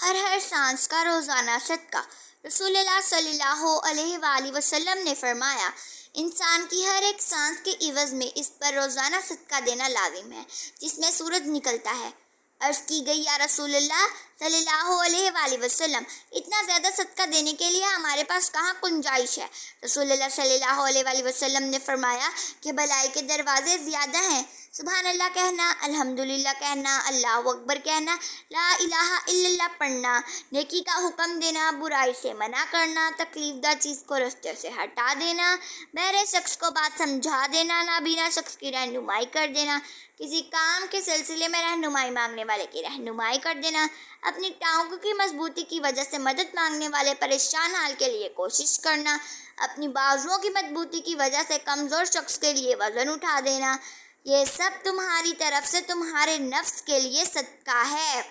हर सांस का रोज़ाना सदका। रसूलुल्लाह सल्लल्लाहु अलैहि वसल्लम ने फरमाया, इंसान की हर एक सांस के इवज़ में इस पर रोज़ाना सदका देना लाजिम है जिसमें सूरज निकलता है। अर्ज़ की गई, या रसूलुल्लाह सल्लल्लाहु अलैहि वसल्लम, इतना ज़्यादा सदका देने के लिए हमारे पास कहाँ गुंजाइश है। रसूलुल्लाह सल्लल्लाहु अलैहि वसल्लम ने फरमाया कि भलाई के दरवाज़े ज़्यादा हैं। सुभान अल्लाह कहना, अल्हम्दुलिल्लाह कहना, अल्लाहु अकबर कहना, ला इलाहा इल्लल्लाह पढ़ना, नेकी का हुक्म देना, बुराई से मना करना, तकलीफदा चीज़ को रास्ते से हटा देना, बहरे शख्स को बात समझा देना, नाबीना शख्स की रहनुमाई कर देना, किसी काम के सिलसिले में रहनुमाई मांगने वाले की रहनुमाई कर देना, अपनी टांगों की मजबूती की वजह से मदद मांगने वाले परेशान हाल के लिए कोशिश करना, अपनी बाजुओं की मजबूती की वजह से कमज़ोर शख्स के लिए वज़न उठा देना, ये सब तुम्हारी तरफ से तुम्हारे नफ्स के लिए सदका है।